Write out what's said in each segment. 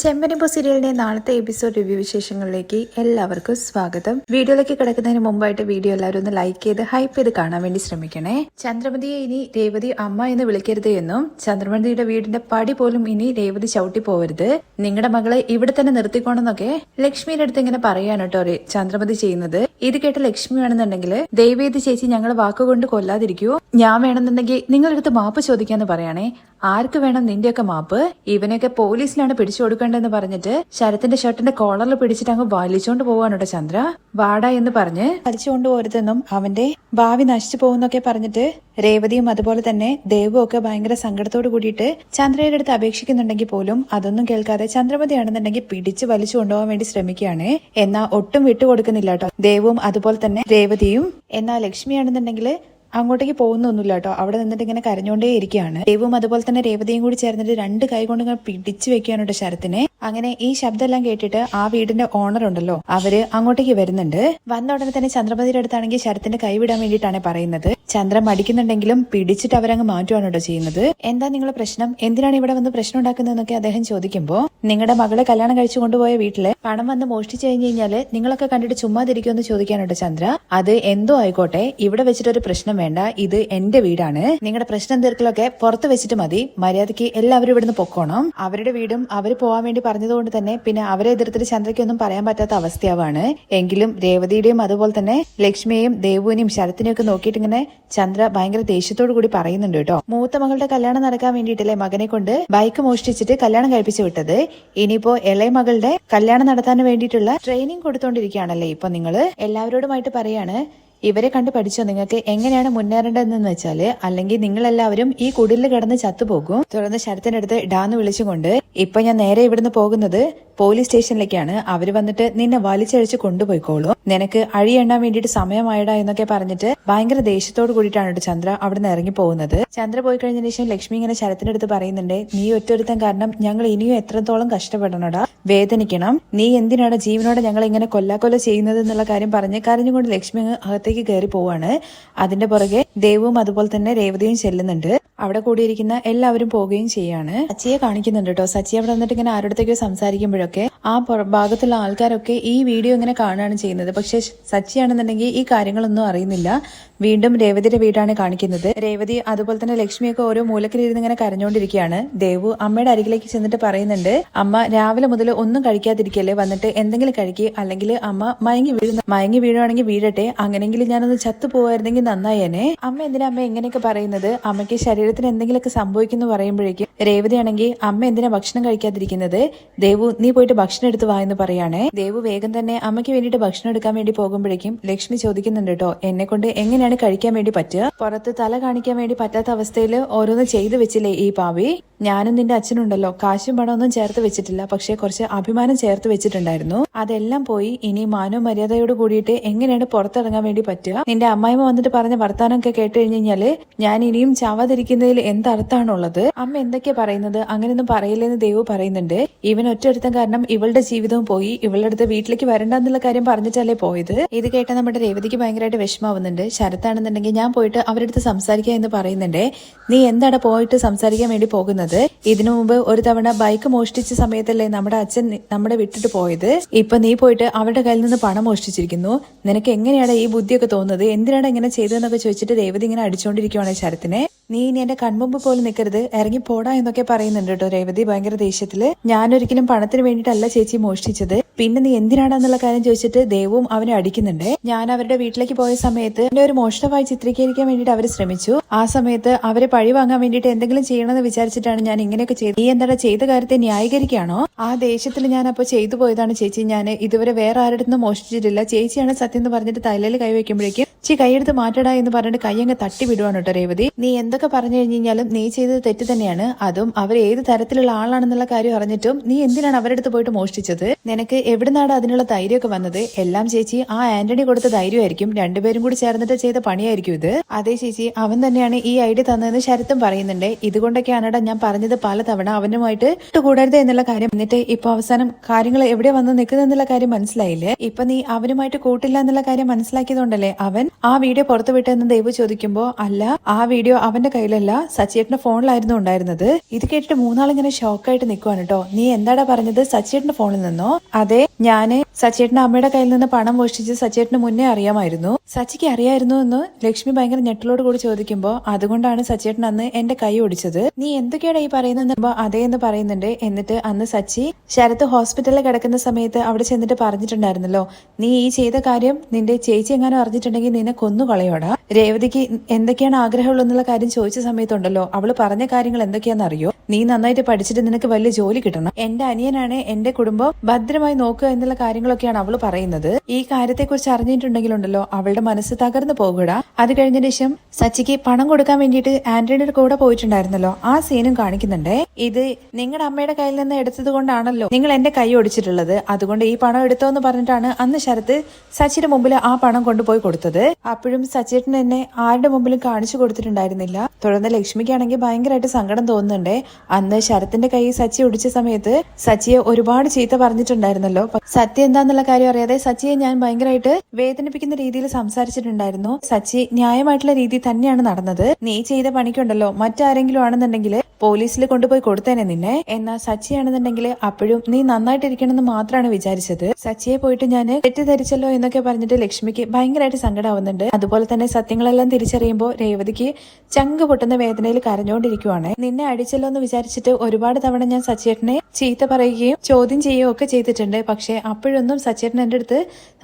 ചെമ്പനിപ്പൂ സീരിയലിന്റെ നാളത്തെ episode review വിശേഷങ്ങളിലേക്ക് എല്ലാവർക്കും സ്വാഗതം. വീഡിയോയിലേക്ക് കിടക്കുന്നതിന് മുമ്പായിട്ട് വീഡിയോ എല്ലാവരും ഒന്ന് ലൈക്ക് ചെയ്ത് ഹൈപ്പ് ചെയ്ത് കാണാൻ വേണ്ടി ശ്രമിക്കണേ. ചന്ദ്രമതിയെ ഇനി രേവതി അമ്മ എന്ന് വിളിക്കരുത് എന്നും ചന്ദ്രമതിയുടെ വീടിന്റെ പടി പോലും ഇനി രേവതി ചവിട്ടി പോവരുത്, നിങ്ങളുടെ മകളെ ഇവിടെ തന്നെ നിർത്തിക്കോണമെന്നൊക്കെ ലക്ഷ്മിയുടെ അടുത്ത് ഇങ്ങനെ പറയാൻ കേട്ടോ ചന്ദ്രമതി ചെയ്യുന്നത്. ഇത് കേട്ട ലക്ഷ്മി വേണമെന്നുണ്ടെങ്കിൽ ദയവേദി ചേച്ചി ഞങ്ങൾ വാക്കുകൊണ്ട് കൊല്ലാതിരിക്കൂ, ഞാൻ വേണമെന്നുണ്ടെങ്കിൽ നിങ്ങളടുത്ത് മാപ്പ് ചോദിക്കാന്ന് പറയാണേ. ആർക്ക് വേണം നിന്റെയൊക്കെ മാപ്പ്? ഇവനെയൊക്കെ പോലീസിലാണ് പിടിച്ചു കൊടുക്കേണ്ടതെന്ന് പറഞ്ഞിട്ട് ശരത്തിന്റെ ഷർട്ടിന്റെ കോളറിൽ പിടിച്ചിട്ട് അങ്ങ് വലിച്ചോണ്ട് പോവാനോട്ടോ ചന്ദ്ര. വാട എന്ന് പറഞ്ഞ് വലിച്ചുകൊണ്ട് പോരുതെന്നും അവന്റെ ഭാവി നശിച്ചു പോകുന്നൊക്കെ പറഞ്ഞിട്ട് രേവതിയും അതുപോലെ തന്നെ ദേവും ഒക്കെ ഭയങ്കര സങ്കടത്തോട് കൂടിയിട്ട് ചന്ദ്രയുടെ അടുത്ത് അപേക്ഷിക്കുന്നുണ്ടെങ്കിൽ പോലും അതൊന്നും കേൾക്കാതെ ചന്ദ്രമതിയാണെന്നുണ്ടെങ്കിൽ പിടിച്ച് വലിച്ചു കൊണ്ടുപോകാൻ വേണ്ടി ശ്രമിക്കുകയാണ്. എന്നാ ഒട്ടും വിട്ടുകൊടുക്കുന്നില്ല കേട്ടോ ദേവും അതുപോലെ തന്നെ രേവതിയും. എന്നാ ലക്ഷ്മിയാണെന്നുണ്ടെങ്കിൽ അങ്ങോട്ടേക്ക് പോകുന്നൊന്നുമില്ല കേട്ടോ, അവിടെ നിന്നിട്ട് ഇങ്ങനെ കരഞ്ഞോണ്ടേ ഇരിക്കുകയാണ്. ദേവും അതുപോലെ തന്നെ രേവതിയും കൂടി ചേർന്നിട്ട് രണ്ട് കൈ കൊണ്ട് ഇങ്ങനെ പിടിച്ചു വെക്കുകയാണ് കേട്ടോ ശരത്തിനെ. അങ്ങനെ ഈ ശബ്ദമെല്ലാം കേട്ടിട്ട് ആ വീടിന്റെ ഓണർ ഉണ്ടല്ലോ അവര് അങ്ങോട്ടേക്ക് വരുന്നുണ്ട്. വന്ന ഉടനെ തന്നെ ചന്ദ്രമതിയുടെ അടുത്താണെങ്കിൽ ശരത്തിന്റെ കൈ വിടാൻ വേണ്ടിയിട്ടാണ് പറയുന്നത്. ചന്ദ്രൻ മടിക്കുന്നുണ്ടെങ്കിലും പിടിച്ചിട്ട് അവരങ്ങ് മാറ്റുവാണ് കേട്ടോ ചെയ്യുന്നത്. എന്താ നിങ്ങളെ പ്രശ്നം, എന്തിനാണ് ഇവിടെ വന്ന് പ്രശ്നം ഉണ്ടാക്കുന്നതെന്നൊക്കെ അദ്ദേഹം ചോദിക്കുമ്പോ, നിങ്ങളുടെ മകളെ കല്യാണം കഴിച്ചു കൊണ്ടുപോയ വീട്ടില് പണം വന്ന് മോഷ്ടിച്ചു കഴിഞ്ഞു കഴിഞ്ഞാല് നിങ്ങളൊക്കെ കണ്ടിട്ട് ചുമ്മാതിരിക്കുമെന്ന് ചോദിക്കാനുണ്ട് ചന്ദ്ര. അത് എന്തോ ആയിക്കോട്ടെ, ഇവിടെ വെച്ചിട്ടൊരു പ്രശ്നം വേണ്ട, ഇത് എന്റെ വീടാണ്, നിങ്ങളുടെ പ്രശ്നം തീർക്കലൊക്കെ പുറത്ത് വെച്ചിട്ട് മതി, മര്യാദയ്ക്ക് എല്ലാവരും ഇവിടുന്ന് പൊക്കോണം. അവരുടെ വീടും അവര് പോവാൻ വേണ്ടി പറഞ്ഞതുകൊണ്ട് തന്നെ പിന്നെ അവരെ എതിർത്തിട്ട് ചന്ദ്രയ്ക്കൊന്നും പറയാൻ പറ്റാത്ത അവസ്ഥയാവാണ്. എങ്കിലും രേവതിയുടെയും അതുപോലെ തന്നെ ലക്ഷ്മിയെയും ദേവുവിനെയും ശരത്തിനെയും ഒക്കെ നോക്കിയിട്ട് ഇങ്ങനെ ചന്ദ്ര ഭയങ്കര ദേഷ്യത്തോടു കൂടി പറയുന്നുണ്ട് കേട്ടോ. മൂത്ത മകളുടെ കല്യാണം നടക്കാൻ വേണ്ടിയിട്ടല്ലേ മകനെ കൊണ്ട് ബൈക്ക് മോഷ്ടിച്ചിട്ട് കല്യാണം കഴിപ്പിച്ചു വിട്ടത്, ഇനിയിപ്പോ ഇളയ മകളുടെ കല്യാണം നടത്താൻ വേണ്ടിയിട്ടുള്ള ട്രെയിനിങ് കൊടുത്തോണ്ടിരിക്കുകയാണല്ലേ ഇപ്പൊ നിങ്ങള്. എല്ലാവരോടുമായിട്ട് പറയാണ്, ഇവരെ കണ്ട് പഠിച്ചോ, നിങ്ങൾക്ക് എങ്ങനെയാണ് മുന്നേറേണ്ടതെന്ന് വെച്ചാല്, അല്ലെങ്കിൽ നിങ്ങളെല്ലാവരും ഈ കുടിലിൽ കിടന്ന് ചത്തുപോകും. തുടർന്ന് ശരത്തിന്റെ അടുത്ത് ഇടാന്ന് വിളിച്ചുകൊണ്ട്, ഇപ്പൊ ഞാൻ നേരെ ഇവിടുന്ന് പോകുന്നത് പോലീസ് സ്റ്റേഷനിലേക്കാണ്, അവര് വന്നിട്ട് നിന്നെ വലിച്ചഴിച്ച് കൊണ്ടുപോയിക്കോളും, നിനക്ക് അഴിയെണ്ണാൻ വേണ്ടിയിട്ട് സമയമായിടാ എന്നൊക്കെ പറഞ്ഞിട്ട് ഭയങ്കര ദേഷ്യത്തോട് കൂടിയിട്ടാണ് ചന്ദ്ര അവിടുന്ന് ഇറങ്ങി പോകുന്നത്. ചന്ദ്ര പോയി കഴിഞ്ഞതിന് ശേഷം ലക്ഷ്മി ഇങ്ങനെ ശരത്തിന്റെ അടുത്ത് പറയുന്നുണ്ട്, നീ ഒറ്റൊരുത്തൻ കാരണം ഞങ്ങൾ ഇനിയും എത്രത്തോളം കഷ്ടപ്പെടണടാ, വേദനിക്കണം, നീ എന്തിനാണ് ജീവനോടെ ഞങ്ങൾ ഇങ്ങനെ കൊല്ലാക്കൊല ചെയ്യുന്നത് എന്നുള്ള കാര്യം പറഞ്ഞ് കരഞ്ഞുകൊണ്ട് ലക്ഷ്മി അകത്തേക്ക് കയറി പോവാണ്. അതിന്റെ പുറകെ ദേവും അതുപോലെ തന്നെ രേവതിയും ചെല്ലുന്നുണ്ട്. അവിടെ കൂടിയിരിക്കുന്ന എല്ലാവരും പോവുകയും ചെയ്യാണ്. സച്ചിയെ കാണിക്കുന്നുണ്ട് കേട്ടോ. സച്ചി അവിടെ വന്നിട്ട് ഇങ്ങനെ ആരോടത്തേക്കോ സംസാരിക്കുമ്പോഴൊക്കെ ആ ഭാഗത്തുള്ള ആൾക്കാരൊക്കെ ഈ വീഡിയോ ഇങ്ങനെ കാണുകയാണ് ചെയ്യുന്നത്. പക്ഷെ സച്ചിയാണെന്നുണ്ടെങ്കിൽ ഈ കാര്യങ്ങളൊന്നും അറിയുന്നില്ല. വീണ്ടും രേവതിയുടെ വീടാണ് കാണിക്കുന്നത്. രേവതി അതുപോലെ തന്നെ ലക്ഷ്മിയൊക്കെ ഓരോ മൂലക്കിലിരുന്ന് ഇങ്ങനെ കരഞ്ഞുകൊണ്ടിരിക്കുകയാണ്. ദേവു അമ്മയുടെ അരികിലേക്ക് ചെന്നിട്ട് പറയുന്നുണ്ട്, അമ്മ രാവിലെ മുതൽ ഒന്നും കഴിക്കാതിരിക്കല്ലേ, വന്നിട്ട് എന്തെങ്കിലും കഴിക്കുക, അല്ലെങ്കിൽ അമ്മ മയങ്ങി വീഴുവാണെങ്കിൽ വീഴട്ടെ, അങ്ങനെങ്കിലും ഞാനൊന്ന് ചത്തു പോവായിരുന്നെങ്കിൽ നന്നായേനെ. അമ്മ എന്തിനാ അമ്മ എങ്ങനെയൊക്കെ പറയുന്നത്, അമ്മയ്ക്ക് ശരീരത്തിന് എന്തെങ്കിലുമൊക്കെ സംഭവിക്കുന്നു പറയുമ്പോഴേക്കും രേവതി ആണെങ്കിൽ അമ്മ എന്തിനാ ഭക്ഷണം കഴിക്കാതിരിക്കുന്നത്, ദേവു നീ പോയിട്ട് ഭക്ഷണം എടുത്ത് വായെന്ന് പറയാണേ. ദേവു വേഗം തന്നെ അമ്മയ്ക്ക് വേണ്ടിയിട്ട് ഭക്ഷണം എടുക്കാൻ വേണ്ടി പോകുമ്പോഴേക്കും ലക്ഷ്മി ചോദിക്കുന്നുണ്ട് കേട്ടോ, എന്നെ കൊണ്ട് എങ്ങനെയാണ് കഴിക്കാൻ വേണ്ടി പറ്റുക, പുറത്ത് തല കാണിക്കാൻ വേണ്ടി പറ്റാത്ത അവസ്ഥയിൽ ഓരോന്ന് ചെയ്തു വെച്ചില്ലേ ഈ പാവി, ഞാനും നിന്റെ അച്ഛനുണ്ടല്ലോ കാശും പണമൊന്നും ചേർത്ത് വെച്ചിട്ടില്ല, പക്ഷെ കുറച്ച് അഭിമാനം ചേർത്ത് വെച്ചിട്ടുണ്ടായിരുന്നു, അതെല്ലാം പോയി, ഇനി മാനവും മര്യാദയോട് കൂടിയിട്ട് എങ്ങനെയാണ് പുറത്തിറങ്ങാൻ വേണ്ടി പറ്റുക, നിന്റെ അമ്മായിമ്മ വന്നിട്ട് പറഞ്ഞ വർത്താനമൊക്കെ കേട്ട് കഴിഞ്ഞ് കഴിഞ്ഞാല് ഞാൻ ഇനിയും ചാവാതിരിക്കുന്നതിൽ എന്തർത്ഥമാണുള്ളത്, അമ്മ എന്തൊക്കെയാ പറയുന്നത്, അങ്ങനെയൊന്നും പറയില്ലെന്ന് ദേവു പറയുന്നുണ്ട്. ഇവൻ ഒറ്റൊരുത്തം കാരണം ഇവളുടെ ജീവിതവും പോയി, ഇവളുടെ അടുത്ത് വീട്ടിലേക്ക് വരണ്ടെന്നുള്ള കാര്യം പറഞ്ഞിട്ടല്ലേ പോയത്. ഇത് കേട്ട നമ്മുടെ രേവതിക്ക് ഭയങ്കരമായിട്ട് വിഷമാവുന്നുണ്ട്. ശരത്താണെന്നുണ്ടെങ്കിൽ ഞാൻ പോയിട്ട് അവരുടെ അടുത്ത് സംസാരിക്കുക എന്ന് പറയുന്നുണ്ട്. നീ എന്താണ് പോയിട്ട് സംസാരിക്കാൻ വേണ്ടി പോകുന്നത്, ഇതിനു മുമ്പ് ഒരു തവണ ബൈക്ക് മോഷ്ടിച്ച സമയത്തല്ലേ നമ്മുടെ അച്ഛൻ നമ്മളെ വിട്ടിട്ട് പോയത്, ഇപ്പൊ നീ പോയിട്ട് അവരുടെ കയ്യിൽ നിന്ന് പണം മോഷ്ടിച്ചിരിക്കുന്നു, നിനക്ക് എങ്ങനെയാണ് ഈ ബുദ്ധിയൊക്കെ തോന്നുന്നത്, എന്തിനാണ് ഇങ്ങനെ ചെയ്തതെന്നൊക്കെ ചോദിച്ചിട്ട് രേവതി ഇങ്ങനെ അടിച്ചുകൊണ്ടിരിക്കുവാണ് ശരത്തിനെ. നീ ഇനി എന്റെ കൺമുമ്പ് പോലും നിൽക്കരുത്, ഇറങ്ങി പോടാ എന്നൊക്കെ പറയുന്നുണ്ട് കേട്ടോ രേവതി ഭയങ്കര ദേഷ്യത്തില്. ഞാനൊരിക്കലും പണത്തിന് വേണ്ടിയിട്ടല്ല ചേച്ചി മോഷ്ടിച്ചത്, പിന്നെ നീ എന്തിനാണെന്നുള്ള കാര്യം ചോദിച്ചിട്ട് ദേവും അവനെ അടിക്കുന്നുണ്ട്. ഞാൻ അവരുടെ വീട്ടിലേക്ക് പോയ സമയത്ത് എന്റെ ഒരു മോഷണമായി ചിത്രീകരിക്കാൻ വേണ്ടിയിട്ട് അവർ ശ്രമിച്ചു, ആ സമയത്ത് അവരെ പഴി വാങ്ങാൻ വേണ്ടിയിട്ട് എന്തെങ്കിലും ചെയ്യണമെന്ന് വിചാരിച്ചിട്ടാണ് ഞാൻ ഇങ്ങനെയൊക്കെ ചെയ്തത്, നീ എന്താണ് ചെയ്ത കാര്യത്തെ ന്യായീകരിക്കുകയാണോ, ആ ദേഷ്യത്തിൽ ഞാൻ അപ്പൊ ചെയ്തു പോയതാണ് ചേച്ചി, ഞാൻ ഇതുവരെ വേറെ ആരുടെ അടുത്തും മോഷ്ടിച്ചിട്ടില്ല, ചേച്ചിയാണ് സത്യം എന്ന് പറഞ്ഞിട്ട് തലയിൽ കൈവയ്ക്കുമ്പോഴേക്കും കൈയെടുത്ത് മാറ്റടാ എന്ന് പറഞ്ഞിട്ട് കൈയങ്ങ് തട്ടി വിടുവാണ് കേട്ടോ രേവതി. നീ എന്തൊക്കെ പറഞ്ഞു കഴിഞ്ഞാലും നീ ചെയ്തത് തെറ്റ് തന്നെയാണ്, അതും അവർ ഏത് തരത്തിലുള്ള ആളാണെന്നുള്ള കാര്യം അറിഞ്ഞിട്ടും നീ എന്തിനാണ് അവരുടെ അടുത്ത് പോയിട്ട് മോഷ്ടിച്ചത്, നിനക്ക് എവിടുന്നാണ് അതിനുള്ള ധൈര്യമൊക്കെ വന്നത്? എല്ലാം ചേച്ചി ആ ആന്റണി കൊടുത്ത ധൈര്യമായിരിക്കും, രണ്ടുപേരും കൂടി ചേർന്നിട്ട് ചെയ്ത പണിയായിരിക്കും ഇത്. അതേ ചേച്ചി, അവൻ തന്നെയാണ് ഈ ഐഡിയ തന്നതെന്ന് ശരത്തും പറയുന്നുണ്ട്. ഇതുകൊണ്ടൊക്കെയാണടാ ഞാൻ പറഞ്ഞത് പലതവണ അവനുമായിട്ട് കൂടരുത് എന്നുള്ള കാര്യം. എന്നിട്ട് ഇപ്പൊ അവസാനം കാര്യങ്ങൾ എവിടെ വന്ന് നിൽക്കുന്നെന്നുള്ള കാര്യം മനസ്സിലായില്ലേ? ഇപ്പൊ നീ അവനുമായിട്ട് കൂട്ടില്ല എന്നുള്ള കാര്യം മനസ്സിലാക്കിയതുകൊണ്ടല്ലേ അവൻ ആ വീഡിയോ പുറത്തു വിട്ടെന്ന് ദേവ് ചോദിക്കുമ്പോ, അല്ല, ആ വീഡിയോ അവന്റെ കയ്യിലല്ല, സച്ചിയേട്ടന്റെ ഫോണിലായിരുന്നു ഉണ്ടായിരുന്നത്. ഇത് കേട്ടിട്ട് മൂന്നാളിങ്ങനെ ഷോക്കായിട്ട് നിൽക്കുവാണ് കേട്ടോ. നീ എന്താടാ പറഞ്ഞത്? സച്ചിയേട്ടന്റെ ഫോണിൽ നിന്നോ? അതെ, ഞാന് സച്ചിയേട്ടന്റെ അമ്മയുടെ കയ്യിൽ നിന്ന് പണം മോഷ്ടിച്ച് സച്ചിയേട്ടന് മുന്നേ അറിയാമായിരുന്നു. സച്ചിക്ക് അറിയായിരുന്നു എന്ന് ലക്ഷ്മി ഭയങ്കര ഞെട്ടലോട് കൂടി ചോദിക്കുമ്പോ, അതുകൊണ്ടാണ് സച്ചിയേട്ടൻ അന്ന് എന്റെ കൈ ഒടിച്ചത്. നീ എന്തൊക്കെയാണ് ഈ പറയുന്നത്? അതേ എന്ന് പറയുന്നുണ്ട്. എന്നിട്ട് അന്ന് സച്ചി ശരത്ത് ഹോസ്പിറ്റലിൽ കിടക്കുന്ന സമയത്ത് അവിടെ ചെന്നിട്ട് പറഞ്ഞിട്ടുണ്ടായിരുന്നല്ലോ, നീ ഈ ചെയ്ത കാര്യം നിന്റെ ചേച്ചി എങ്ങാനും അറിഞ്ഞിട്ടുണ്ടെങ്കിൽ നിന്നെ കൊന്നുകളയോടാ. രേവതിക്ക് എന്തൊക്കെയാണ് ആഗ്രഹമുള്ളൂ എന്നുള്ള കാര്യം ചോദിച്ച സമയത്തുണ്ടല്ലോ, അവള് പറഞ്ഞ കാര്യങ്ങൾ എന്തൊക്കെയാണെന്ന് അറിയോ? നീ നന്നായിട്ട് പഠിച്ചിട്ട് നിനക്ക് വലിയ ജോലി കിട്ടണം, എന്റെ അനിയനാണ്, എന്റെ കുടുംബം ഭദ്രമായി നോക്കുക എന്നുള്ള കാര്യങ്ങളൊക്കെയാണ് അവള് പറയുന്നത്. ഈ കാര്യത്തെക്കുറിച്ച് അറിഞ്ഞിട്ടുണ്ടെങ്കിലുണ്ടല്ലോ അവളുടെ മനസ്സ് തകർന്നു പോകൂടാ. അത് കഴിഞ്ഞ ശേഷം സച്ചിക്ക് പണം കൊടുക്കാൻ വേണ്ടിയിട്ട് ആന്റണിയുടെ കൂടെ പോയിട്ടുണ്ടായിരുന്നല്ലോ, ആ സീനും കാണിക്കുന്നുണ്ട്. ഇത് നിങ്ങളുടെ അമ്മയുടെ കയ്യിൽ നിന്ന് എടുത്തത് കൊണ്ടാണല്ലോ നിങ്ങൾ എന്റെ കൈ ഒടിച്ചിട്ടുള്ളത്, അതുകൊണ്ട് ഈ പണം എടുത്തോ എന്ന് പറഞ്ഞിട്ടാണ് അന്ന് ശരത്ത് സച്ചിയുടെ മുമ്പിൽ ആ പണം കൊണ്ടുപോയി കൊടുത്തത്. അപ്പോഴും സച്ചേട്ടൻ എന്നെ ആരുടെ മുമ്പിലും കാണിച്ചു കൊടുത്തിട്ടുണ്ടായിരുന്നില്ല. തുടർന്ന് ലക്ഷ്മിക്കാണെങ്കിൽ ഭയങ്കരമായിട്ട് സങ്കടം തോന്നുന്നുണ്ട്. അന്ന് ശരത്തിന്റെ കൈ സച്ചി ഒടിച്ച സമയത്ത് സച്ചിയെ ഒരുപാട് ചീത്ത പറഞ്ഞിട്ടുണ്ടായിരുന്നല്ലോ. സത്യം എന്താന്നുള്ള കാര്യം അറിയാതെ സച്ചിയെ ഞാൻ ഭയങ്കരമായിട്ട് വേദനിപ്പിക്കുന്ന രീതിയിൽ സംസാരിച്ചിട്ടുണ്ടായിരുന്നു. സച്ചി ന്യായമായിട്ടുള്ള രീതിയിൽ തന്നെയാണ് നടന്നത്. നീ ചെയ്ത പണിക്കുണ്ടല്ലോ മറ്റാരെങ്കിലും ആണെന്നുണ്ടെങ്കിൽ പോലീസിൽ കൊണ്ടുപോയി കൊടുത്തേനെ നിന്നെ. എന്നാ സച്ചിയാണെന്നുണ്ടെങ്കിൽ അപ്പോഴും നീ നന്നായിട്ടിരിക്കണമെന്ന് മാത്രമാണ് വിചാരിച്ചത്. സച്ചിയെ പോയിട്ട് ഞാൻ തെറ്റിദ്ധരിച്ചല്ലോ എന്നൊക്കെ പറഞ്ഞിട്ട് ലക്ഷ്മിക്ക് ഭയങ്കരമായിട്ട് സങ്കടമാവുന്നുണ്ട്. അതുപോലെ തന്നെ സത്യങ്ങളെല്ലാം തിരിച്ചറിയുമ്പോൾ രേവതിക്ക് ചങ്ക് പൊട്ടുന്ന വേദനയിൽ കരഞ്ഞുകൊണ്ടിരിക്കുവാണ്. നിന്നെ അടിച്ചല്ലോ എന്ന് വിചാരിച്ചിട്ട് ഒരുപാട് തവണ ഞാൻ സച്ചേട്ടനെ ചീത്ത പറയുകയും ചോദ്യം ചെയ്യുകയും ഒക്കെ ചെയ്തിട്ടുണ്ട്. പക്ഷെ അപ്പോഴൊന്നും സച്ചേട്ടൻ എന്റെ അടുത്ത്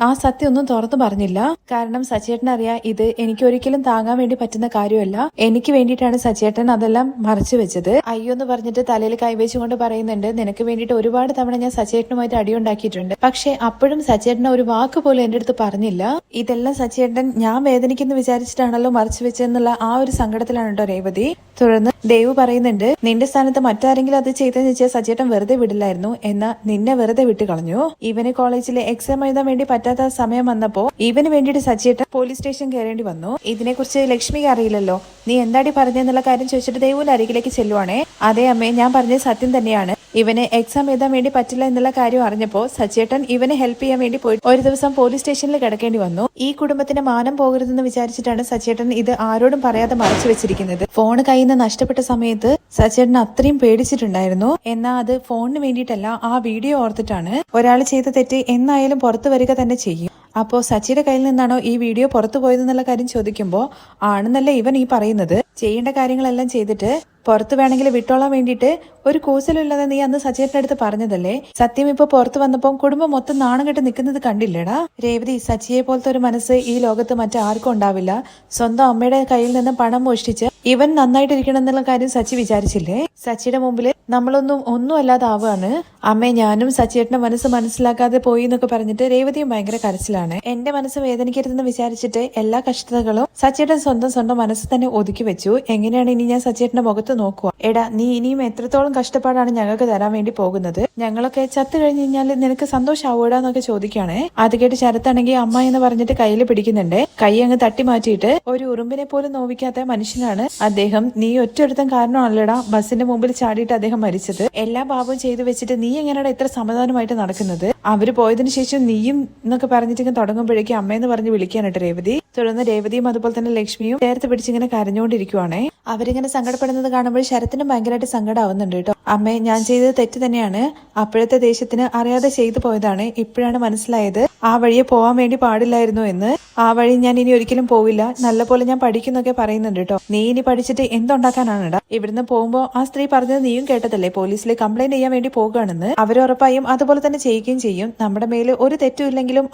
ആ സത്യം ഒന്നും തുറന്നു പറഞ്ഞില്ല. കാരണം സച്ചേട്ടൻ അറിയാം ഇത് എനിക്ക് ഒരിക്കലും താങ്ങാൻ വേണ്ടി പറ്റുന്ന കാര്യമല്ല. എനിക്ക് വേണ്ടിയിട്ടാണ് സച്ചേട്ടൻ അതെല്ലാം മറച്ചു വെച്ചത്. അയ്യോ എന്ന് പറഞ്ഞിട്ട് തലയിൽ കൈവച്ചുകൊണ്ട് പറയുന്നുണ്ട്, നിനക്ക് വേണ്ടിയിട്ട് ഒരുപാട് തവണ ഞാൻ സച്ചേട്ടനുമായിട്ട് അടിയുണ്ടാക്കിയിട്ടുണ്ട്. പക്ഷെ അപ്പോഴും സച്ചേട്ടൻ ഒരു വാക്ക് പോലും എന്റെ അടുത്ത് പറഞ്ഞില്ല. ഇതെല്ലാം സച്ചേട്ടൻ ഞാൻ വേദനിക്കുന്നു വിചാരിച്ചിട്ടാണല്ലോ മറച്ചു വെച്ചെന്നുള്ള ആ ഒരു സങ്കടത്തിലാണ് കേട്ടോ രേവതി. തുടർന്ന് ദേവ് പറയുന്നുണ്ട്, നിന്റെ സ്ഥാനത്ത് മറ്റാരെങ്കിലും അത് ചെയ്തെന്ന് വെച്ചാൽ സച്ചേട്ടൻ വെറുതെ വിടില്ലായിരുന്നു, എന്നാ നിന്നെ വെറുതെ വിട്ട് കളഞ്ഞു. ഇവന് കോളേജിലെ എക്സാം എഴുതാൻ വേണ്ടി പറ്റാത്ത സമയം വന്നപ്പോ ഇവന് വേണ്ടിയിട്ട് സച്ചേട്ടൻ പോലീസ് സ്റ്റേഷൻ കയറേണ്ടി വന്നു. ഇതിനെക്കുറിച്ച് ലക്ഷ്മിക്ക് അറിയില്ലല്ലോ. നീ എന്താടി പറഞ്ഞെന്നുള്ള കാര്യം ചോദിച്ചിട്ട് ദേവുവിന്റെ അരികിലേക്ക് ചെല്ലുവാണേ. അതേ അമ്മേ, ഞാൻ പറഞ്ഞത് സത്യം തന്നെയാണ്. ഇവന് എക്സാം എഴുതാൻ വേണ്ടി പറ്റില്ല എന്നുള്ള കാര്യം അറിഞ്ഞപ്പോ സച്ചേട്ടൻ ഇവനെ ഹെൽപ്പ് ചെയ്യാൻ വേണ്ടി പോയി ഒരു ദിവസം പോലീസ് സ്റ്റേഷനിൽ കിടക്കേണ്ടി വന്നു. ഈ കുടുംബത്തിന്റെ മാനം പോകരുതെന്ന് വിചാരിച്ചിട്ടാണ് സച്ചേട്ടൻ ഇത് ആരോടും പറയാതെ മറച്ചു വെച്ചിരിക്കുന്നത്. ഫോൺ കയ്യിൽ നിന്ന് നഷ്ടപ്പെട്ട സമയത്ത് സച്ചേട്ടൻ അത്രയും പേടിച്ചിട്ടുണ്ടായിരുന്നു. എന്നാ അത് ഫോണിന് വേണ്ടിയിട്ടല്ല, ആ വീഡിയോ ഓർത്തിട്ടാണ്. ഒരാൾ ചെയ്ത തെറ്റ് എന്നായാലും പുറത്തു വരിക തന്നെ ചെയ്യും. അപ്പോ സച്ചിയുടെ കയ്യിൽ നിന്നാണോ ഈ വീഡിയോ പുറത്തു പോയതെന്നുള്ള കാര്യം ചോദിക്കുമ്പോ ആണെന്നല്ലേ ഇവൻ ഈ പറയുന്നത്. ചെയ്യേണ്ട കാര്യങ്ങളെല്ലാം ചെയ്തിട്ട് പുറത്ത് വേണമെങ്കിൽ വിട്ടോളാൻ വേണ്ടിയിട്ട് ഒരു കൂസലില്ലാതെ നീ അന്ന് സച്ചേട്ടന്റെ അടുത്ത് പറഞ്ഞതല്ലേ. സത്യം ഇപ്പൊ പുറത്തു വന്നപ്പോ കുടുംബം മൊത്തം നാണം കെട്ട് നിൽക്കുന്നത് കണ്ടില്ലേടാ. രേവതി, സച്ചിയെ പോലത്തെ ഒരു മനസ്സ് ഈ ലോകത്ത് മറ്റാർക്കും ഉണ്ടാവില്ല. സ്വന്തം അമ്മയുടെ കയ്യിൽ നിന്ന് പണം മോഷ്ടിച്ച് ഇവൻ നന്നായിട്ടിരിക്കണം എന്നുള്ള കാര്യം സച്ചി വിചാരിച്ചില്ലേ. സച്ചിയുടെ മുമ്പിൽ ഒന്നും അല്ലാതാവാണ്. അമ്മേ, ഞാനും സച്ചിയേട്ടന്റെ മനസ്സ് മനസ്സിലാക്കാതെ പോയി എന്നൊക്കെ പറഞ്ഞിട്ട് രേവതിയും ഭയങ്കര കരച്ചിലാണ്. എന്റെ മനസ്സ് വേദനിക്കരുതെന്ന് വിചാരിച്ചിട്ട് എല്ലാ കഷ്ടതകളും സച്ചിയേട്ടൻ സ്വന്തം മനസ്സ് തന്നെ ഒതുക്കി വെച്ചു. എങ്ങനെയാണ് ഇനി ഞാൻ സച്ചിയേട്ടന്റെ മുഖത്ത് നോക്കുക? എടാ, നീ ഇനിയും എത്രത്തോളം കഷ്ടപ്പാടാണ് ഞങ്ങൾക്ക് തരാൻ വേണ്ടി പോകുന്നത്? ഞങ്ങളൊക്കെ ചത്തു കഴിഞ്ഞ് കഴിഞ്ഞാൽ നിനക്ക് സന്തോഷാവൂടാന്നൊക്കെ ചോദിക്കുകയാണേ. അത് കേട്ട് ശരത്താണെങ്കിൽ അമ്മ എന്ന് പറഞ്ഞിട്ട് കയ്യിൽ പിടിക്കുന്നുണ്ട്. കൈ അങ്ങ് തട്ടി മാറ്റിയിട്ട് ഒരു ഉറുമ്പിനെ പോലും നോവിക്കാത്ത മനുഷ്യനാണ് അദ്ദേഹം. നീ ഒറ്റൊരുത്തൻ കാരണമാണല്ലേടാ ബസിന്റെ മുമ്പിൽ ചാടിയിട്ട് അദ്ദേഹം മരിച്ചത്. എല്ലാ പാപവും ചെയ്തു വെച്ചിട്ട് നീ എങ്ങനെയാടാ ഇത്ര സമാധാനമായിട്ട് നടക്കുന്നത്? അവര് പോയതിനു ശേഷം നീയും എന്നൊക്കെ പറഞ്ഞിട്ട് തുടങ്ങുമ്പോഴേക്കും അമ്മയെന്ന് പറഞ്ഞ് വിളിക്കാനായിട്ട് രേവതി. തുടർന്ന് രേവതിയും അതുപോലെ തന്നെ ലക്ഷ്മിയും ചേർത്ത് പിടിച്ചിങ്ങനെ കരഞ്ഞുകൊണ്ടിരിക്കുവാണേ. അവരിങ്ങനെ സങ്കടപ്പെടുന്നത് കാണുമ്പോൾ ശരത്തിനും ഭയങ്കരമായിട്ട് സങ്കടമാവുന്നുണ്ട് കേട്ടോ. അമ്മേ, ഞാൻ ചെയ്തത് തെറ്റ് തന്നെയാണ്. അപ്പോഴത്തെ ദേഷ്യത്തിന് അറിയാതെ ചെയ്തു പോയതാണ്. ഇപ്പോഴാണ് മനസ്സിലായത് ആ വഴിയെ പോവാൻ വേണ്ടി പാടില്ലായിരുന്നു എന്ന്. ആ വഴി ഞാൻ ഇനി ഒരിക്കലും പോവില്ല. നല്ല പോലെ ഞാൻ പഠിക്കുന്നൊക്കെ പറയുന്നുണ്ട് കേട്ടോ. നീ ഇനി പഠിച്ചിട്ട് എന്തുണ്ടാക്കാനാണെടാ? ഇവിടുന്ന് പോകുമ്പോ ആ സ്ത്രീ പറഞ്ഞത് നീയും കേട്ടതല്ലേ, പോലീസിൽ കംപ്ലൈന്റ് ചെയ്യാൻ വേണ്ടി പോകുകയാണെന്ന്. അവരുറപ്പായും അതുപോലെ തന്നെ ചെയ്യുകയും ചെയ്യും. നമ്മുടെ മേല് ഒരു തെറ്റും ഇല്ലെങ്കിലും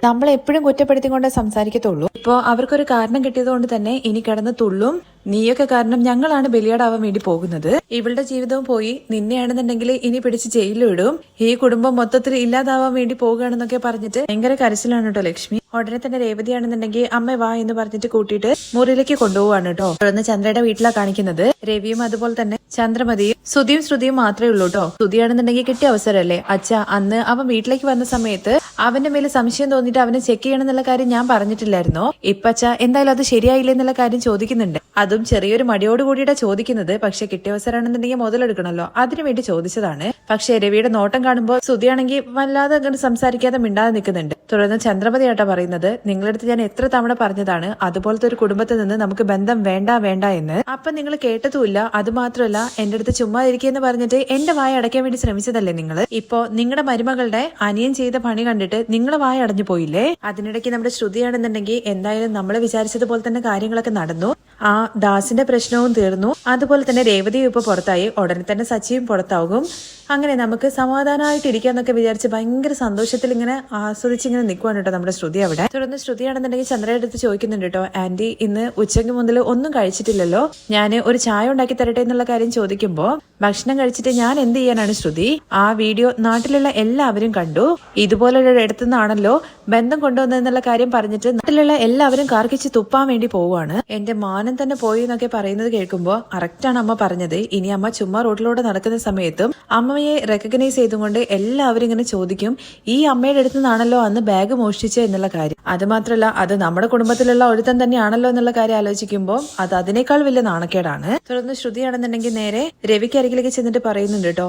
നമ്മളെപ്പോഴും കുറ്റപ്പെടുത്തിക്കൊണ്ട് സംസാരിക്കത്തുള്ളൂ. ഇപ്പോ അവർക്കൊരു കാരണം കിട്ടിയത് കൊണ്ട് തന്നെ ഇനി കിടന്ന് തുള്ളും നീയൊക്കെ കാരണം ഞങ്ങളാണ് ബലിയാടാവാൻ വേണ്ടി പോകുന്നത്. ഇവളുടെ ജീവിതവും പോയി, നിന്നെയാണെന്നുണ്ടെങ്കിൽ ഇനി പിടിച്ച് ജയിലിലിടും, ഈ കുടുംബം മൊത്തത്തിൽ ഇല്ലാതാവാൻ വേണ്ടി പോകുകയാണെന്നൊക്കെ പറഞ്ഞിട്ട് ഭയങ്കര കരച്ചിലാണ് കേട്ടോ ലക്ഷ്മി. ഉടനെ തന്നെ രേവതിയാണെന്നുണ്ടെങ്കിൽ അമ്മ വാ എന്ന് പറഞ്ഞിട്ട് കൂട്ടിയിട്ട് മുറിയിലേക്ക് കൊണ്ടുപോവാണ് കേട്ടോ. തുടർന്ന് ചന്ദ്രയുടെ വീട്ടിലാണ് കാണിക്കുന്നത്. രവിയും അതുപോലെ തന്നെ ചന്ദ്രമതിയും സുധിയും ശ്രുതിയും മാത്രമേ ഉള്ളൂ കേട്ടോ. ശ്രുതിയാണെന്നുണ്ടെങ്കിൽ കിട്ടിയ അവസരമല്ലേ. അച്ഛ അന്ന് അവൻ വീട്ടിലേക്ക് വന്ന സമയത്ത് അവന്റെ മേലെ സംശയം തോന്നിയിട്ട് അവനെ ചെക്ക് ചെയ്യണം എന്നുള്ള കാര്യം ഞാൻ പറഞ്ഞിട്ടില്ലായിരുന്നോ? ഇപ്പച്ച എന്തായാലും അത് ശരിയായില്ല എന്നുള്ള കാര്യം ചോദിക്കുന്നുണ്ട്. അതും ചെറിയൊരു മടിയോട് കൂടിയിട്ടാ ചോദിക്കുന്നത്. പക്ഷെ കിട്ടിയ അവസരമാണെന്നുണ്ടെങ്കിൽ മുതലെടുക്കണല്ലോ, അതിനുവേണ്ടി ചോദിച്ചതാണ്. പക്ഷെ രവിയുടെ നോട്ടം കാണുമ്പോൾ ശ്രുതിയാണെങ്കിൽ വല്ലാതെ അങ്ങനെ സംസാരിക്കാതെ മിണ്ടാതെ നിൽക്കുന്നുണ്ട്. തുടർന്ന് ചന്ദ്രമതിയായിട്ടാ പറയുന്നത്, നിങ്ങളടുത്ത് ഞാൻ എത്ര തവണ പറഞ്ഞതാണ് അതുപോലത്തെ ഒരു കുടുംബത്തിൽ നിന്ന് നമുക്ക് ബന്ധം വേണ്ട വേണ്ട എന്ന്. അപ്പൊ നിങ്ങൾ കേട്ടതുമില്ല. അതുമാത്രമല്ല എന്റെ അടുത്ത് ചുമ്മാ ഇരിക്കുകയെന്ന് പറഞ്ഞിട്ട് എന്റെ വായ അടയ്ക്കാൻ വേണ്ടി ശ്രമിച്ചതല്ലേ നിങ്ങൾ. ഇപ്പോ നിങ്ങളുടെ മരുമകളുടെ അനിയൻ ചെയ്ത പണി കണ്ടിട്ട് നിങ്ങളെ വായ അടഞ്ഞു പോയില്ലേ? അതിനിടയ്ക്ക് നമ്മുടെ ശ്രുതിയാണെന്നുണ്ടെങ്കിൽ എന്തായാലും നമ്മൾ വിചാരിച്ചതുപോലെ തന്നെ കാര്യങ്ങളൊക്കെ നടന്നു. ആ ദാസിന്റെ പ്രശ്നവും തീർന്നു. അതുപോലെ തന്നെ രേവതിയും ഇപ്പൊ പുറത്തായി. ഉടനെ തന്നെ സച്ചിയും പുറത്താകും. അങ്ങനെ നമുക്ക് സമാധാനമായിട്ട് ഇരിക്കാന്നൊക്കെ വിചാരിച്ച് ഭയങ്കര സന്തോഷത്തിൽ ഇങ്ങനെ ആസ്വദിച്ചിങ്ങനെ നിൽക്കുവാണ് കേട്ടോ നമ്മുടെ ശ്രുതി അവിടെ. തുടർന്ന് ശ്രുതിയാണെന്നുണ്ടെങ്കിൽ ചന്ദ്രയുടെ അടുത്ത് ചോദിക്കുന്നുണ്ട് കേട്ടോ, ആന്റി ഇന്ന് ഉച്ചയ്ക്ക് മുതൽ ഒന്നും കഴിച്ചിട്ടില്ലല്ലോ, ഞാൻ ഒരു ചായ ഉണ്ടാക്കി തരട്ടെ എന്നുള്ള കാര്യം ചോദിക്കുമ്പോ ഭക്ഷണം കഴിച്ചിട്ട് ഞാൻ എന്ത് ചെയ്യാനാണ് ശ്രുതി? ആ വീഡിയോ നാട്ടിലുള്ള എല്ലാവരും കണ്ടു. ഇതുപോലൊരു ഇടത്തു നിന്നാണല്ലോ ബന്ധം കൊണ്ടുവന്നെന്നുള്ള കാര്യം പറഞ്ഞിട്ട് നാട്ടിലുള്ള എല്ലാവരും കാർക്കിച്ച് തുപ്പാൻ വേണ്ടി പോവുകയാണ്. എന്റെ മാനം തന്നെ പോയി എന്നൊക്കെ പറയുന്നത് കേൾക്കുമ്പോ കറക്റ്റാണ് അമ്മ പറഞ്ഞത്. ഇനി അമ്മ ചുമ്മാ റോഡിലൂടെ നടക്കുന്ന സമയത്തും അമ്മയെ റെക്കഗ്നൈസ് ചെയ്തുകൊണ്ട് എല്ലാവരും ഇങ്ങനെ ചോദിക്കും, ഈ അമ്മയുടെ അടുത്ത് നിന്നാണല്ലോ അന്ന് ബാഗ് മോഷ്ടിച്ചത് എന്നുള്ള കാര്യം. അത് മാത്രമല്ല അത് നമ്മുടെ കുടുംബത്തിലുള്ള ഒരുത്തൻ തന്നെയാണല്ലോ എന്നുള്ള കാര്യം ആലോചിക്കുമ്പോൾ അത് അതിനേക്കാൾ വലിയ നാണക്കേടാണ്. തുടർന്ന് ശ്രുതിയാണെന്നുണ്ടെങ്കിൽ നേരെ രവിക്ക് അരികിലേക്ക് ചെന്നിട്ട് പറയുന്നുണ്ട് കേട്ടോ,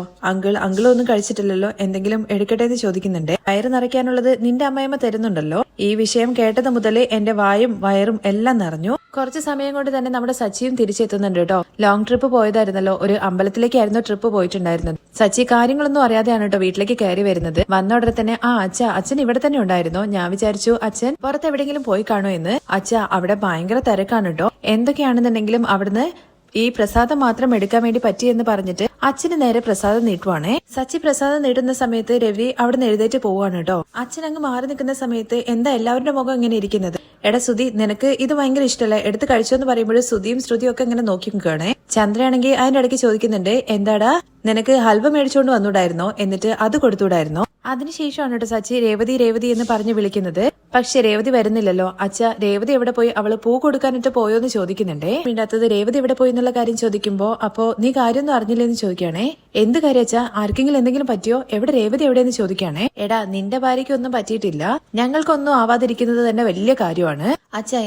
അങ്കിളൊന്നും കഴിച്ചിട്ടില്ലല്ലോ, എന്തെങ്കിലും എടുക്കട്ടെ എന്ന് ചോദിക്കുന്നുണ്ട്. വയറ് നിറയ്ക്കാനുള്ളത് നിന്റെ അമ്മയമ്മ തരുന്നുണ്ടല്ലോ. ഈ വിഷയം കേട്ടത് മുതൽ എന്റെ വായും വയറും എല്ലാം നിറഞ്ഞു. കുറച്ച് സമയം കൊണ്ട് തന്നെ നമ്മുടെ സച്ചിയും തിരിച്ചെത്തുന്നുണ്ട് കേട്ടോ. ലോങ് ട്രിപ്പ് പോയതായിരുന്നല്ലോ, ഒരു അമ്പലത്തിലേക്കായിരുന്നു ട്രിപ്പ് പോയിട്ടുണ്ടായിരുന്നത്. സച്ചി കാര്യങ്ങളൊന്നും അറിയാതെയാണ് കേട്ടോ വീട്ടിലേക്ക് കയറി വരുന്നത്. വന്ന ഉടനെ തന്നെ അച്ഛൻ ഇവിടെ തന്നെ ഉണ്ടായിരുന്നോ? ഞാൻ വിചാരിച്ചു അച്ഛൻ പുറത്ത് എവിടെയെങ്കിലും പോയി കാണോ എന്ന്. അവിടെ ഭയങ്കര തിരക്കാണ് കേട്ടോ. എന്തൊക്കെയാണെന്നുണ്ടെങ്കിലും അവിടുന്ന് ഈ പ്രസാദം മാത്രം എടുക്കാൻ വേണ്ടി പറ്റിയെന്ന് പറഞ്ഞിട്ട് അച്ഛന് നേരെ പ്രസാദം നീട്ടുവാണേ. സച്ചി പ്രസാദം നീട്ടുന്ന സമയത്ത് രവി അവിടെ നിന്ന് എഴുന്നേറ്റ് പോവാണ് കേട്ടോ. അച്ഛൻ അങ്ങ് മാറി നിൽക്കുന്ന സമയത്ത് എന്താ എല്ലാവരുടെ മുഖം ഇങ്ങനെ ഇരിക്കുന്നത്? എടാ സുധി, നിനക്ക് ഇത് ഭയങ്കര ഇഷ്ടമല്ലേ, എടുത്ത് കഴിച്ചോന്ന് പറയുമ്പോഴും സുധിയും ശ്രുതിയും ഒക്കെ ഇങ്ങനെ നോക്കി നിൽക്കുകയാണേ. ചന്ദ്രയാണെങ്കിൽ അതിന്റെ ഇടയ്ക്ക് ചോദിക്കുന്നുണ്ട്, എന്താടാ നിനക്ക് ഹൽവ മേടിച്ചോണ്ട് വന്നൂടായിരുന്നോ, എന്നിട്ട് അത് കൊടുത്തൂടായിരുന്നോ? അതിനുശേഷമാണ് കേട്ടോ സച്ചി രേവതി എന്ന് പറഞ്ഞു വിളിക്കുന്നത്. പക്ഷെ രേവതി വരുന്നില്ലല്ലോ. രേവതി എവിടെ പോയി? അവള് പൂ കൊടുക്കാനിട്ട് പോയോ എന്ന് ചോദിക്കുന്നുണ്ടേ. വീണ്ടാത്തത് രേവതി എവിടെ പോയി എന്നുള്ള കാര്യം ചോദിക്കുമ്പോ അപ്പോ നീ കാര്യമൊന്നും അറിഞ്ഞില്ലെന്ന് ചോദിക്കുകയാണേ. എന്ത് കാര്യം അച്ഛാ? ആർക്കെങ്കിലും എന്തെങ്കിലും പറ്റിയോ? എവിടെ രേവതി എവിടെയെന്ന് ചോദിക്കുകയാണേ. എടാ നിന്റെ ഭാര്യയ്ക്കൊന്നും പറ്റിയിട്ടില്ല, ഞങ്ങൾക്കൊന്നും ആവാതിരിക്കുന്നത് തന്നെ വലിയ കാര്യമാണ്.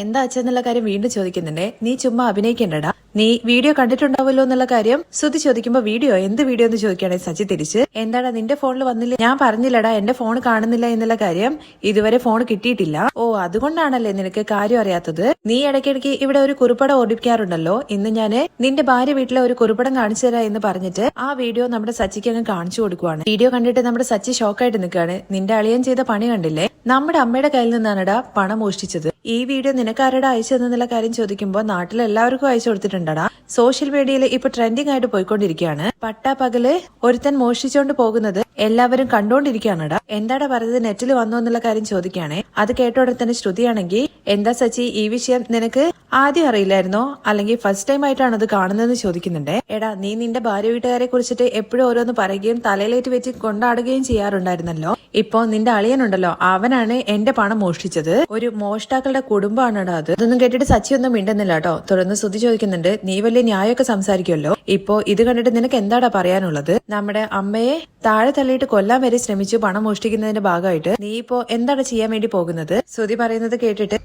എന്താ അച്ഛ എന്നുള്ള കാര്യം വീണ്ടും ചോദിക്കുന്നുണ്ടേ. നീ ചുമ്മാ അഭിനയിക്കണ്ടടാ, നീ വീഡിയോ കണ്ടിട്ടുണ്ടാവല്ലോ എന്നുള്ള കാര്യം ശ്രുതി ചോദിക്കുമ്പോ എന്ത് വീഡിയോ എന്ന് ചോദിക്കുകയാണെ സച്ചി തിരിച്ച്. എന്താടാ നിന്റെ ഫോണിൽ വന്നില്ല? ഞാൻ പറഞ്ഞില്ലടാ എന്റെ ഫോൺ കാണുന്നില്ല എന്നുള്ള കാര്യം. ഇതുവരെ ഫോൺ കിട്ടിയിട്ടില്ല. അതുകൊണ്ടാണല്ലേ നിനക്ക് കാര്യം അറിയാത്തത്. നീ ഇടയ്ക്കിടയ്ക്ക് ഇവിടെ ഒരു കുറിപ്പടം ഓടിക്കാറുണ്ടല്ലോ. ഇന്ന് ഞാന് നിന്റെ ഭാര്യ വീട്ടിലെ ഒരു കുറിപ്പടം കാണിച്ചു തരാ എന്ന് പറഞ്ഞിട്ട് ആ വീഡിയോ നമ്മുടെ സച്ചിക്ക് അങ്ങ് കാണിച്ചു കൊടുക്കുവാണ്. വീഡിയോ കണ്ടിട്ട് നമ്മുടെ സച്ചി ഷോക്കായിട്ട് നിൽക്കുകയാണ്. നിന്റെ അളിയൻ ചെയ്ത പണി കണ്ടില്ലേ? നമ്മുടെ അമ്മയുടെ കയ്യിൽ നിന്നാണടാ പണം മോഷ്ടിച്ചത്. ഈ വീഡിയോ നിനക്കാരുടെ അയച്ചതെന്നുള്ള കാര്യം ചോദിക്കുമ്പോൾ നാട്ടിൽ എല്ലാവർക്കും അയച്ചു കൊടുത്തിട്ടുണ്ടടാ. സോഷ്യൽ മീഡിയയിൽ ഇപ്പൊ ട്രെൻഡിങ് ആയിട്ട് പോയിക്കൊണ്ടിരിക്കുകയാണ്. പട്ടാപ്പകല് ഒരുത്തൻ മോഷ്ടിച്ചോണ്ട് പോകുന്നത് എല്ലാവരും കണ്ടോണ്ടിരിക്കുകയാണടാ. എന്താടാ പറഞ്ഞത് നെറ്റിൽ വന്നു എന്നുള്ള കാര്യം ചോദിക്കുകയാണെ. അത് കേട്ടോടെ തന്നെ ശ്രുതിയാണെങ്കിൽ, എന്താ സച്ചി ഈ വിഷയം നിനക്ക് ആദ്യം അറിയില്ലായിരുന്നോ, അല്ലെങ്കിൽ ഫസ്റ്റ് ടൈം ആയിട്ടാണ് അത് കാണുന്നതെന്ന് ചോദിക്കുന്നുണ്ടേ. എടാ നീ നിന്റെ ഭാര്യ വീട്ടുകാരെ കുറിച്ചിട്ട് എപ്പോഴും ഓരോന്ന് പറയുകയും തലയിലേറ്റ് വെച്ച് കൊണ്ടാടുകയും ചെയ്യാറുണ്ടായിരുന്നല്ലോ. ഇപ്പൊ നിന്റെ അളിയനുണ്ടല്ലോ, അവനാണ് എന്റെ പണം മോഷ്ടിച്ചത്. ഒരു മോഷ്ടാക്കളുടെ കുടുംബമാണടാ അത്. ഇതൊന്നും കേട്ടിട്ട് സച്ചി ഒന്നും മിണ്ടുന്നില്ല കേട്ടോ. തുടർന്ന് ശ്രുതി ചോദിക്കുന്നുണ്ട്, നീ വലിയ ന്യായമൊക്കെ സംസാരിക്കുമല്ലോ, ഇപ്പൊ ഇത് കണ്ടിട്ട് നിനക്ക് എന്താടാ പറയാനുള്ളത്? നമ്മുടെ അമ്മയെ താഴെ തള്ളിയിട്ട് കൊല്ലാൻ വരെ ശ്രമിച്ചു പണം മോഷ്ടിക്കുന്നതിന്റെ ഭാഗമായിട്ട് നീ ഇപ്പോ എന്താണ് ചെയ്യാൻ വേണ്ടി പോകുന്നത്? ശ്രുതി പറയുന്നത് കേട്ടിട്ട്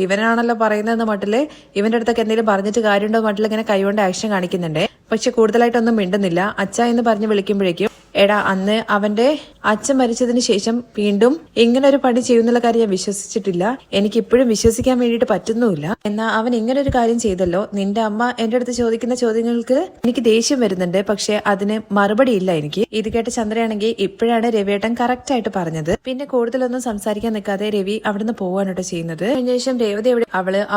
ഇവനാണല്ലോ പറയുന്നതെന്ന മട്ടില് ഇവന്റെ അടുത്തൊക്കെ എന്തെങ്കിലും പറഞ്ഞിട്ട് കാര്യമുണ്ടോ മട്ടിൽ ഇങ്ങനെ കൈകൊണ്ട് ആക്ഷൻ കാണിക്കുന്നുണ്ട്. പക്ഷെ കൂടുതലായിട്ടൊന്നും മിണ്ടുന്നില്ല. അച്ഛ എന്ന് പറഞ്ഞ് വിളിക്കുമ്പോഴേക്കും എടാ അന്ന് അവന്റെ അച്ഛൻ മരിച്ചതിന് ശേഷം വീണ്ടും ഇങ്ങനെ ഒരു പണി ചെയ്യുന്നുള്ള കാര്യം ഞാൻ വിശ്വസിച്ചിട്ടില്ല. എനിക്ക് ഇപ്പോഴും വിശ്വസിക്കാൻ വേണ്ടിയിട്ട് പറ്റുന്നുമില്ല. എന്നാ അവൻ ഇങ്ങനെ ഒരു കാര്യം ചെയ്തല്ലോ. നിന്റെ അമ്മ എന്റെ അടുത്ത് ചോദിക്കുന്ന ചോദ്യങ്ങൾക്ക് എനിക്ക് ദേഷ്യം വരുന്നുണ്ട്, പക്ഷെ അതിന് മറുപടി ഇല്ല എനിക്ക്. ഇത് കേട്ട ചന്ദ്രയാണെങ്കിൽ ഇപ്പോഴാണ് രവിയേട്ടൻ കറക്റ്റ് ആയിട്ട് പറഞ്ഞത്. പിന്നെ കൂടുതലൊന്നും സംസാരിക്കാൻ നിൽക്കാതെ രവി അവിടുന്ന് പോവാണ് കേട്ടോ ചെയ്യുന്നത്. അതിനുശേഷം രേവതി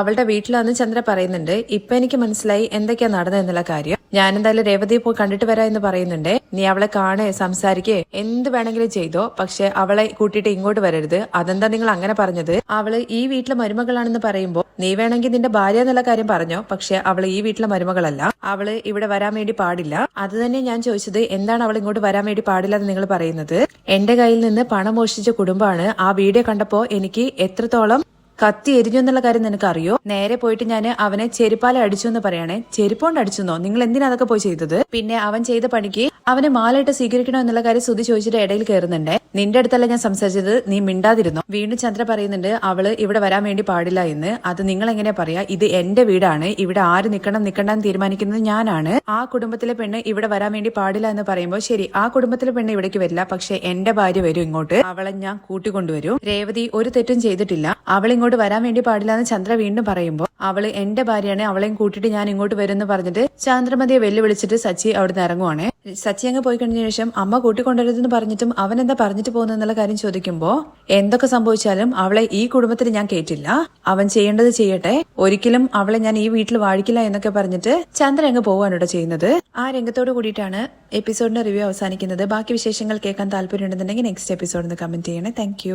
അവളുടെ വീട്ടിലാന്ന് ചന്ദ്ര പറയുന്നുണ്ട്. ഇപ്പൊ എനിക്ക് മനസ്സിലായി എന്തൊക്കെയാ നടന്നതെന്നുള്ള കാര്യം. ഞാൻ എന്തായാലും രേവതിയെ പോയി കണ്ടിട്ട് വരാം എന്ന് പറയുന്നുണ്ട്. നീ അവളെ കാണേ, സംസാരിക്കേ, എന്ത് വേണമെങ്കിലും ചെയ്തോ, പക്ഷെ അവളെ കൂട്ടിയിട്ട് ഇങ്ങോട്ട് വരരുത്. അതെന്താ നിങ്ങൾ അങ്ങനെ പറഞ്ഞത്? അവള് ഈ വീട്ടിലെ മരുമകളാണെന്ന് പറയുമ്പോ നീ വേണമെങ്കിൽ നിന്റെ ഭാര്യ എന്നുള്ള കാര്യം പറഞ്ഞോ, പക്ഷെ അവള് ഈ വീട്ടിലെ മരുമകളല്ല. അവള് ഇവിടെ വരാൻ വേണ്ടി പാടില്ല. അത് തന്നെ ഞാൻ ചോദിച്ചത്, എന്താണ് അവൾ ഇങ്ങോട്ട് വരാൻ വേണ്ടി പാടില്ല എന്ന് നിങ്ങൾ പറയുന്നത്? എന്റെ കയ്യിൽ നിന്ന് പണം മോഷ്ടിച്ച കുടുംബമാണ്. ആ വീഡിയോ കണ്ടപ്പോ എനിക്ക് എത്രത്തോളം കത്തി എരിഞ്ഞു എന്നുള്ള കാര്യം നിനക്ക് അറിയോ? നേരെ പോയിട്ട് ഞാൻ അവനെ ചെരുപ്പാല അടിച്ചു എന്ന് പറയണേ. ചെരുപ്പോണ്ട് അടിച്ചെന്നോ? നിങ്ങൾ എന്തിനാ അതൊക്കെ പോയി ചെയ്തത്? പിന്നെ അവൻ ചെയ്ത പണിക്ക് അവനെ മാലയിട്ട് സ്വീകരിക്കണോ എന്നുള്ള കാര്യം ശ്രുതി ചോദിച്ചിട്ട് ഇടയിൽ കയറുന്നുണ്ട്. നിന്റെ അടുത്തല്ല ഞാൻ സംസാരിച്ചത്, നീ മിണ്ടാതിരുന്നോ? വീണ്ടും ചന്ദ്ര പറയുന്നുണ്ട് അവള് ഇവിടെ വരാൻ വേണ്ടി പാടില്ല എന്ന്. അത് നിങ്ങൾ എങ്ങനെയാ പറയാ? ഇത് എന്റെ വീടാണ്. ഇവിടെ ആര് നിക്കണ്ടെന്ന് തീരുമാനിക്കുന്നത് ഞാനാണ്. ആ കുടുംബത്തിലെ പെണ്ണ് ഇവിടെ വരാൻ വേണ്ടി പാടില്ല എന്ന് പറയുമ്പോൾ ശരി, ആ കുടുംബത്തിലെ പെണ്ണ് ഇവിടേക്ക് വരില്ല, പക്ഷെ എന്റെ ഭാര്യ വരും ഇങ്ങോട്ട്. അവളെ ഞാൻ കൂട്ടിക്കൊണ്ടുവരും. രേവതി ഒരു തെറ്റും ചെയ്തിട്ടില്ല. അവളിങ്ങോട്ട് വരാൻ വേണ്ടി പാടില്ല എന്ന് ചന്ദ്ര വീണ്ടും പറയുമ്പോൾ അവള് എന്റെ ഭാര്യയാണ്, അവളെയും കൂട്ടിയിട്ട് ഞാൻ ഇങ്ങോട്ട് വരും എന്ന് പറഞ്ഞിട്ട് ചന്ദ്രമതിയെ വെല്ലുവിളിച്ചിട്ട് സച്ചി അവിടുന്ന് ഇറങ്ങുവാണ്. സച്ചി അങ്ങ് പോയി കഴിഞ്ഞ ശേഷം അമ്മ കൂട്ടിക്കൊണ്ടുവരുതെന്ന് പറഞ്ഞിട്ടും അവൻ എന്താ പറഞ്ഞിട്ട് പോകുന്നുള്ള കാര്യം ചോദിക്കുമ്പോ എന്തൊക്കെ സംഭവിച്ചാലും അവളെ ഈ കുടുംബത്തിൽ ഞാൻ കേട്ടില്ല. അവൻ ചെയ്യേണ്ടത് ചെയ്യട്ടെ, ഒരിക്കലും അവളെ ഞാൻ ഈ വീട്ടിൽ വാഴിക്കില്ല എന്നൊക്കെ പറഞ്ഞിട്ട് ചന്ദ്ര അങ്ങ് പോവാണ് ഇവിടെ ചെയ്യുന്നത്. ആ രംഗത്തോട് കൂടിയിട്ടാണ് എപ്പിസോഡിന്റെ റിവ്യൂ അവസാനിക്കുന്നത്. ബാക്കി വിശേഷങ്ങൾ കേൾക്കാൻ താല്പര്യമുണ്ടെന്നുണ്ടെങ്കിൽ നെക്സ്റ്റ് എപ്പിസോഡിൽ കമന്റ് ചെയ്യണേ. Thank you.